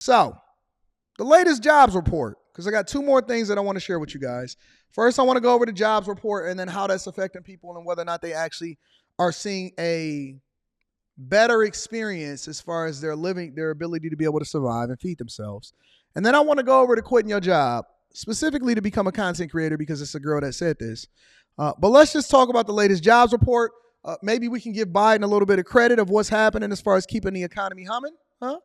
So, the latest jobs report, because I got two more things that I want to share with you guys. First, I want to go over the jobs report and then how that's affecting people and whether or not they actually are seeing a better experience as far as their ability to be able to survive and feed themselves. And then I want to go over to quitting your job, specifically to become a content creator, because it's a girl that said this. But let's just talk about the latest jobs report. Maybe we can give Biden a little bit of credit of what's happening as far as keeping the economy humming, huh?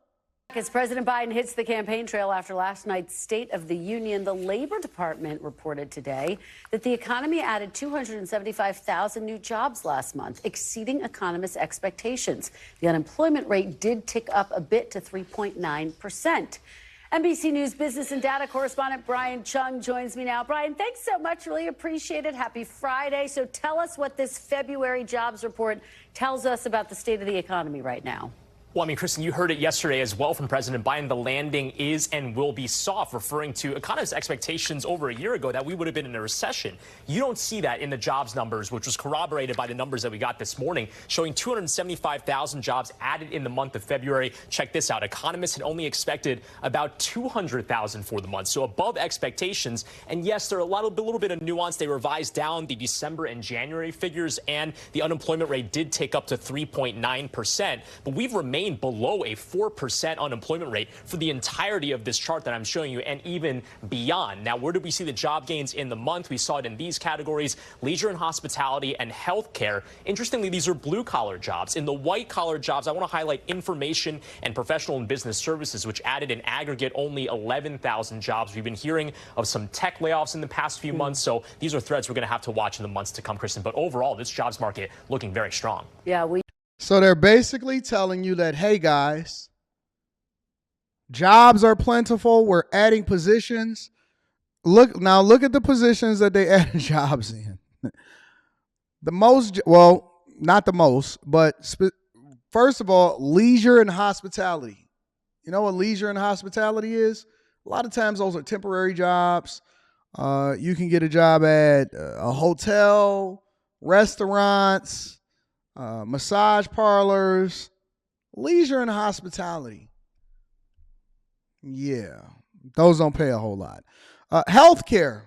As President Biden hits the campaign trail after last night's State of the Union, the Labor Department reported today that the economy added 275,000 new jobs last month, exceeding economists' expectations. The unemployment rate did tick up a bit to 3.9%. NBC News business and data correspondent Brian Chung joins me now. Brian, thanks so much. Really appreciate it. Happy Friday. So tell us what this February jobs report tells us about the state of the economy right now. Well, I mean, Kristen, you heard it yesterday as well from President Biden. The landing is and will be soft, referring to economists' expectations over a year ago that we would have been in a recession. You don't see that in the jobs numbers, which was corroborated by the numbers that we got this morning, showing 275,000 jobs added in the month of February. Check this out. Economists had only expected about 200,000 for the month, so above expectations. And yes, there are a little bit of nuance. They revised down the December and January figures, and the unemployment rate did take up to 3.9%. But we've remained below a 4% unemployment rate for the entirety of this chart that I'm showing you, and even beyond. Now, where did we see the job gains in the month? We saw it in these categories: leisure and hospitality and healthcare. Interestingly, these are blue-collar jobs. In the white-collar jobs, I want to highlight information and professional and business services, which added in aggregate only 11,000 jobs. We've been hearing of some tech layoffs in the past few months, so these are threads we're going to have to watch in the months to come, Kristen. But overall, this jobs market looking very strong. So they're basically telling you that, hey, guys, jobs are plentiful. We're adding positions. Look at the positions that they added jobs in. Not the most, but first of all, leisure and hospitality. You know what leisure and hospitality is? A lot of times those are temporary jobs. You can get a job at a hotel, restaurants, massage parlors, leisure and hospitality. Yeah, those don't pay a whole lot. Healthcare.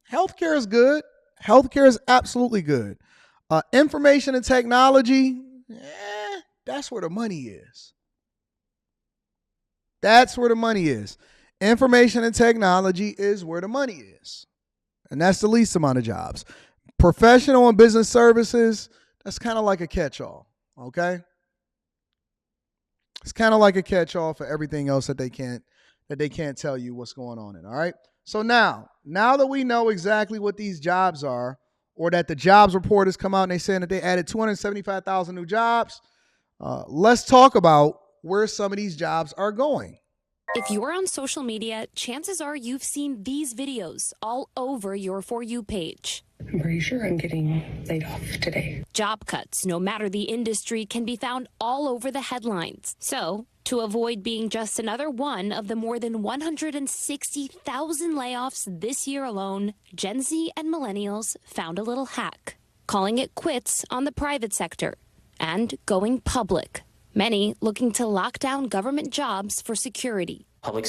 Healthcare is good. Healthcare is absolutely good. Information and technology, that's where the money is. That's where the money is. Information and technology is where the money is. And that's the least amount of jobs. Professional and business services, that's kind of like a catch-all, okay? It's kind of like a catch-all for everything else that they can't tell you what's going on in, all right? So now that we know exactly what these jobs are, or that the jobs report has come out and they're saying that they added 275,000 new jobs, let's talk about where some of these jobs are going. If you're on social media, chances are you've seen these videos all over your For You page. I'm pretty sure I'm getting laid off today. Job cuts, no matter the industry, can be found all over the headlines. So, to avoid being just another one of the more than 160,000 layoffs this year alone, Gen Z and millennials found a little hack, calling it quits on the private sector and going public. Many looking to lock down government jobs for security. Hold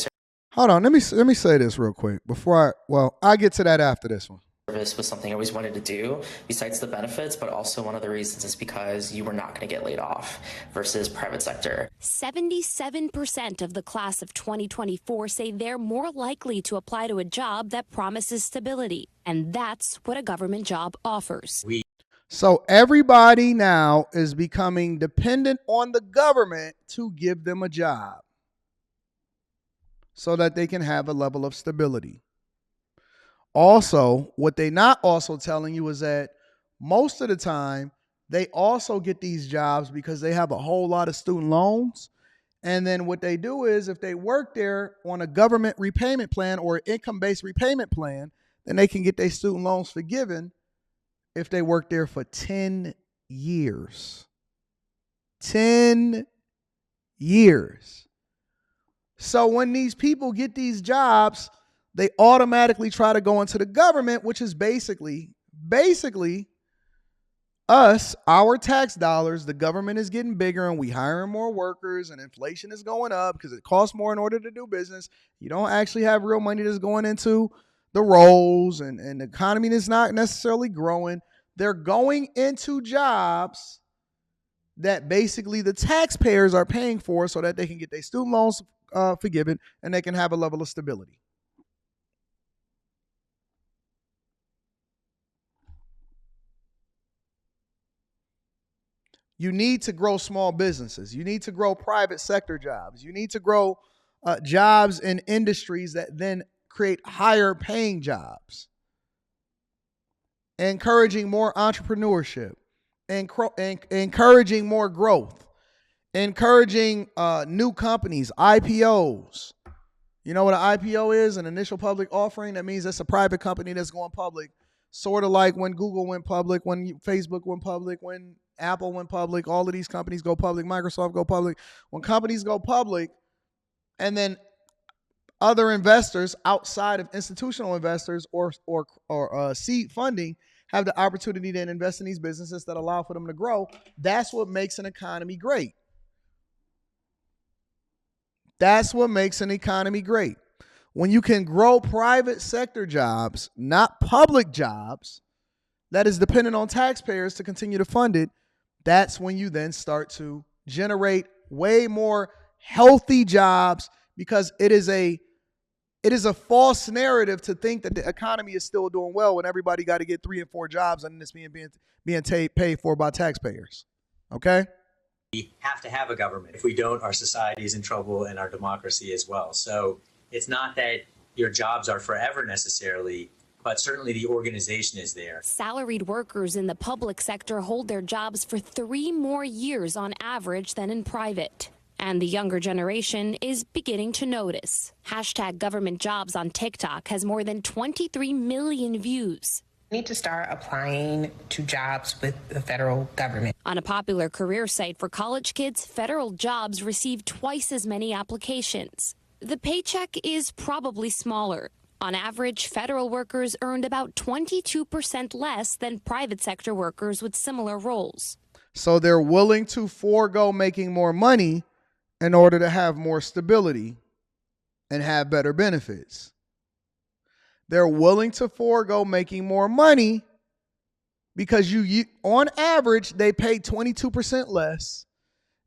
on, let me say this real quick before I get to that after this one. Service was something I always wanted to do, besides the benefits, but also one of the reasons is because you were not going to get laid off versus private sector. 77% of the class of 2024 say they're more likely to apply to a job that promises stability, and that's what a government job offers. So everybody now is becoming dependent on the government to give them a job so that they can have a level of stability. Also, what they're not also telling you is that most of the time, they also get these jobs because they have a whole lot of student loans. And then what they do is if they work there on a government repayment plan or income-based repayment plan, then they can get their student loans forgiven if they work there for 10 years. 10 years. So when these people get these jobs, they automatically try to go into the government, which is basically our tax dollars, the government is getting bigger and we hiring more workers and inflation is going up because it costs more in order to do business. You don't actually have real money that's going into the rolls and the economy is not necessarily growing. They're going into jobs that basically the taxpayers are paying for so that they can get their student loans forgiven and they can have a level of stability. You need to grow small businesses. You need to grow private sector jobs. You need to grow jobs in industries that then create higher paying jobs. Encouraging more entrepreneurship, encouraging more growth, encouraging new companies, IPOs. You know what an IPO is? An initial public offering. That means that's a private company that's going public. Sort of like when Google went public, when Facebook went public, when Apple went public, all of these companies go public, Microsoft go public. When companies go public and then other investors outside of institutional investors or seed funding have the opportunity to invest in these businesses that allow for them to grow, that's what makes an economy great. That's what makes an economy great. When you can grow private sector jobs, not public jobs, that is dependent on taxpayers to continue to fund it, that's when you then start to generate way more healthy jobs, because it is a false narrative to think that the economy is still doing well when everybody got to get 3 and 4 jobs and it's being paid for by taxpayers. Okay? We have to have a government. If we don't, our society is in trouble and our democracy as well. So it's not that your jobs are forever necessarily, but certainly the organization is there. Salaried workers in the public sector hold their jobs for 3 more years on average than in private. And the younger generation is beginning to notice. #governmentjobs on TikTok has more than 23 million views. Need to start applying to jobs with the federal government. On a popular career site for college kids, federal jobs receive twice as many applications. The paycheck is probably smaller. On average, federal workers earned about 22% less than private sector workers with similar roles. So they're willing to forego making more money in order to have more stability and have better benefits. They're willing to forego making more money because you on average, they pay 22% less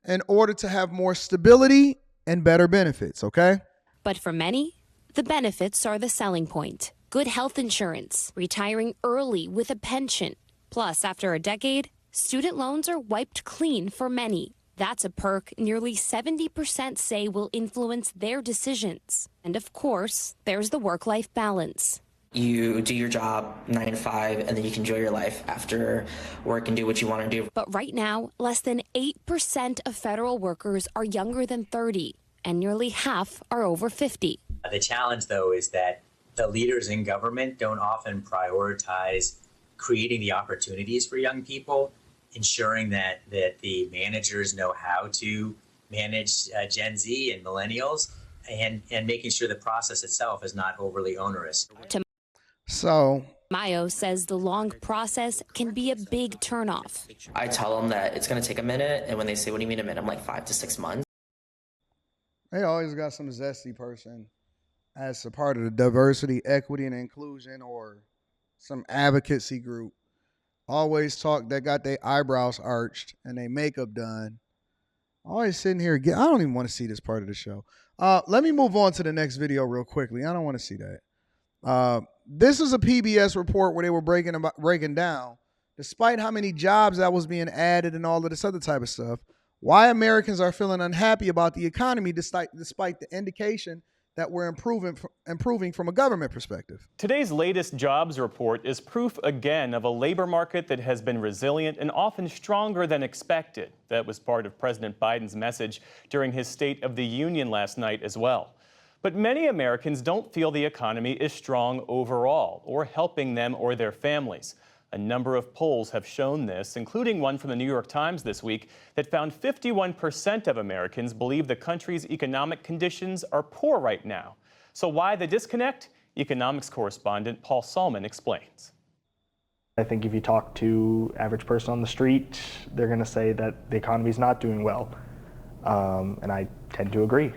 in order to have more stability and better benefits, okay? But for many, the benefits are the selling point. Good health insurance, retiring early with a pension. Plus, after a decade, student loans are wiped clean for many. That's a perk nearly 70% say will influence their decisions. And of course, there's the work-life balance. You do your job 9 to 5, and then you can enjoy your life after work and do what you want to do. But right now, less than 8% of federal workers are younger than 30, and nearly half are over 50. The challenge, though, is that the leaders in government don't often prioritize creating the opportunities for young people, ensuring that the managers know how to manage Gen Z and millennials, and making sure the process itself is not overly onerous. So Mayo says the long process can be a big turnoff. I tell them that it's going to take a minute, and when they say, "What do you mean a minute?" I'm like 5 to 6 months. they always got some zesty person as a part of the diversity, equity, and inclusion or some advocacy group. Always talk that got their eyebrows arched and their makeup done. Always sitting here. I don't even want to see this part of the show. Let me move on to the next video real quickly. I don't want to see that. This is a PBS report where they were breaking down, despite how many jobs that was being added and all of this other type of stuff, why Americans are feeling unhappy about the economy despite the indication that we're improving from a government perspective. Today's latest jobs report is proof again of a labor market that has been resilient and often stronger than expected. That was part of President Biden's message during his State of the Union last night as well. But many Americans don't feel the economy is strong overall or helping them or their families. A number of polls have shown this, including one from the New York Times this week that found 51% of Americans believe the country's economic conditions are poor right now. So why the disconnect? Economics correspondent Paul Salman explains. I think if you talk to average person on the street, they're going to say that the economy is not doing well. And I tend to agree.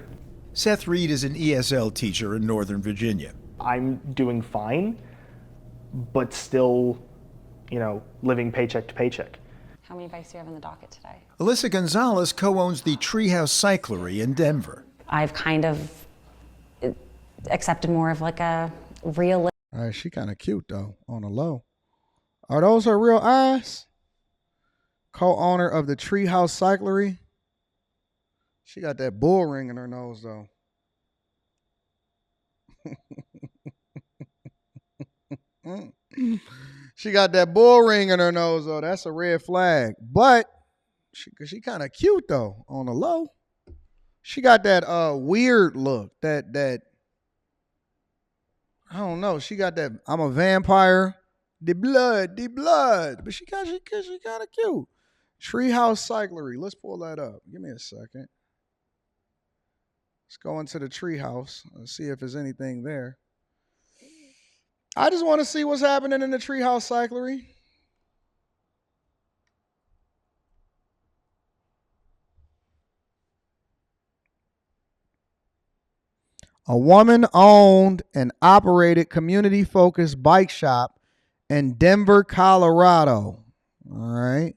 Seth Reed is an ESL teacher in Northern Virginia. I'm doing fine, but still, living paycheck to paycheck. How many bikes do you have on the docket today? Alyssa Gonzalez co-owns the Treehouse Cyclery in Denver. I've kind of accepted more of like a real. All right, she kind of cute though, on the low. Are those her real eyes? Co-owner of the Treehouse Cyclery. She got that bull ring in her nose though. She got that bull ring in her nose though. That's a red flag. But she kind of cute though, on the low. She got that weird look. That I don't know. She got that I'm a vampire. The blood. But she kind of cute. Treehouse Cyclery. Let's pull that up. Give me a second. Let's go into the treehouse and see if there's anything there. I just want to see what's happening in the Treehouse Cyclery. A woman-owned and operated community-focused bike shop in Denver, Colorado. All right.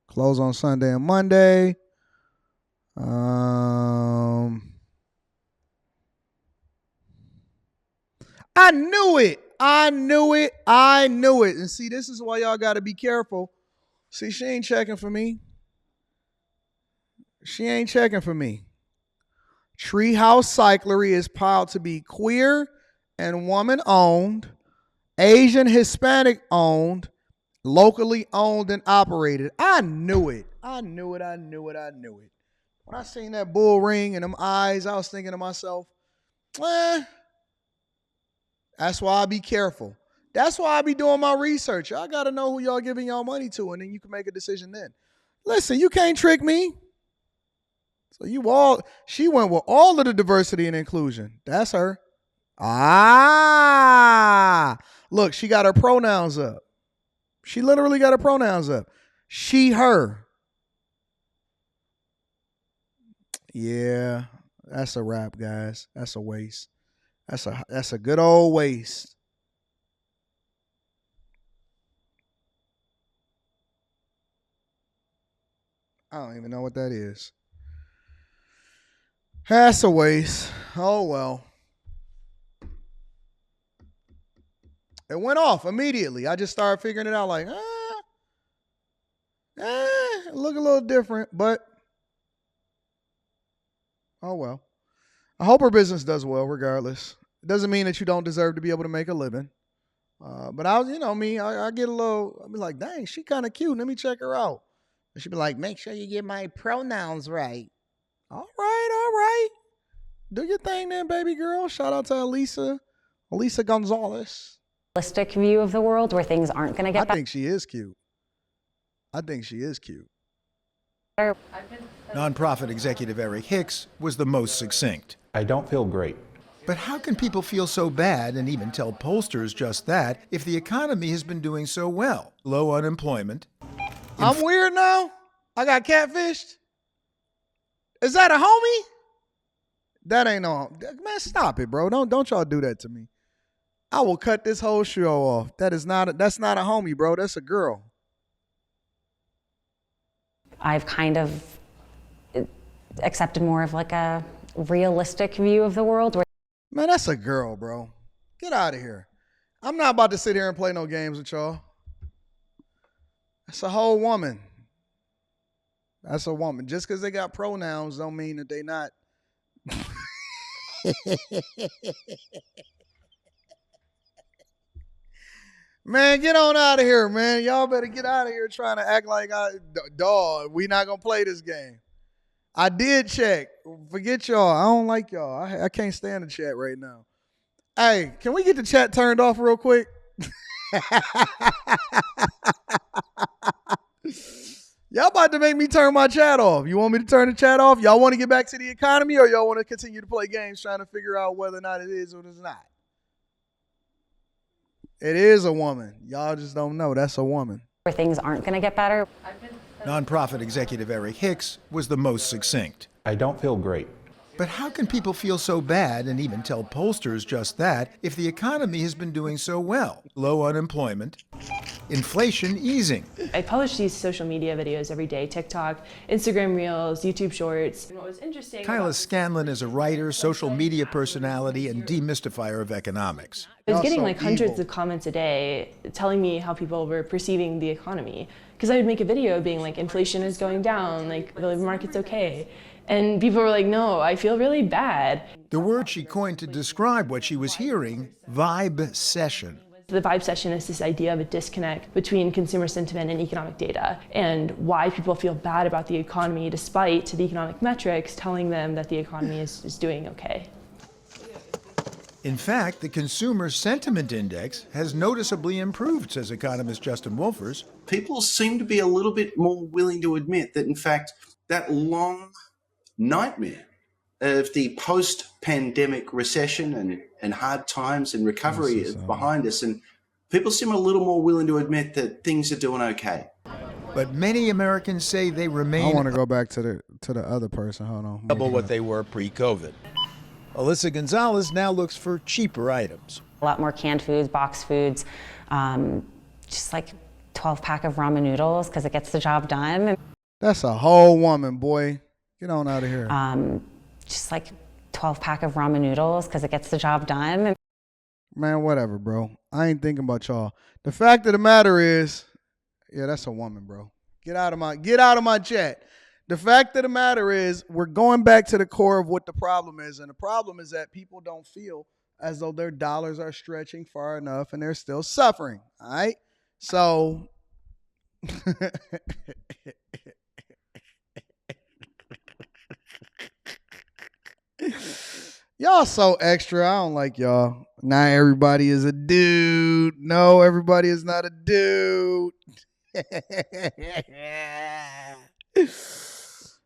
Close on Sunday and Monday. I knew it. And see, this is why y'all got to be careful. See, she ain't checking for me. Treehouse Cyclery is proud to be queer and woman-owned, Asian Hispanic owned, locally owned and operated. I knew it. When I seen that bull ring and them eyes, I was thinking to myself, that's why I be careful. That's why I be doing my research. Y'all got to know who y'all giving y'all money to, and then you can make a decision then. Listen, you can't trick me. So she went with all of the diversity and inclusion. That's her. Look, she got her pronouns up. She literally got her pronouns up. She, her. Yeah, that's a wrap, guys. That's a waste. That's a good old waste. I don't even know what that is. That's a waste. Oh, well. It went off immediately. I just started figuring it out like, look a little different, but oh, well. I hope her business does well regardless. It doesn't mean that you don't deserve to be able to make a living. But I get a little, I'll be like, dang, she kind of cute. Let me check her out. And she'd be like, make sure you get my pronouns right. All right. Do your thing then, baby girl. Shout out to Alyssa Gonzalez. Realistic view of the world where things aren't going to get better. I think she is cute. Nonprofit executive Eric Hicks was the most succinct. I don't feel great. But how can people feel so bad and even tell pollsters just that if the economy has been doing so well? Low unemployment. I'm weird now? I got catfished? Is that a homie? That ain't no, man, stop it, bro. Don't y'all do that to me. I will cut this whole show off. That's not a homie, bro. That's a girl. I've kind of accepted more of like a realistic view of the world. Man, that's a girl, bro. Get out of here. I'm not about to sit here and play no games with y'all. That's a whole woman. That's a woman. Just because they got pronouns don't mean that they not. Man, get on out of here, man. Y'all better get out of here trying to act like dog. We not gonna play this game. I did check. Forget y'all. I don't like y'all. I can't stand the chat right now. Hey, can we get the chat turned off real quick? Y'all about to make me turn my chat off. You want me to turn the chat off? Y'all want to get back to the economy, or y'all want to continue to play games trying to figure out whether or not it is or it's not? It is a woman. Y'all just don't know. That's a woman. Where things aren't going to get better. Nonprofit executive Eric Hicks was the most succinct. I don't feel great. But how can people feel so bad and even tell pollsters just that if the economy has been doing so well? Low unemployment, inflation easing. I publish these social media videos every day, TikTok, Instagram Reels, YouTube Shorts. And what was interesting Kyla Scanlon is a writer, social media personality, and demystifier of economics. I was getting like hundreds of comments a day telling me how people were perceiving the economy. Because I would make a video being like, inflation is going down, like the labor market's okay. And people were like, no, I feel really bad. The word she coined to describe what she was hearing, vibe session. The vibe session is this idea of a disconnect between consumer sentiment and economic data, and why people feel bad about the economy despite the economic metrics telling them that the economy is doing okay. In fact, the Consumer Sentiment Index has noticeably improved, says economist Justin Wolfers. People seem to be a little bit more willing to admit that, in fact, that long nightmare of the post-pandemic recession and hard times and recovery is behind us, and people seem a little more willing to admit that things are doing okay. But many Americans say they remain. I want to go back to the other person. Hold on. Double what they were pre-COVID. Alyssa Gonzalez now looks for cheaper items. A lot more canned foods, boxed foods, just like 12-pack of ramen noodles because it gets the job done. That's a whole woman, boy. Get on out of here. Just like 12-pack of ramen noodles because it gets the job done. Man, whatever, bro. I ain't thinking about y'all. The fact of the matter is, yeah, that's a woman, bro. Get out of my chat. The fact of the matter is, we're going back to the core of what the problem is, and the problem is that people don't feel as though their dollars are stretching far enough, and they're still suffering. All right, so. Y'all so extra. I don't like y'all. Not everybody is a dude. No, everybody is not a dude.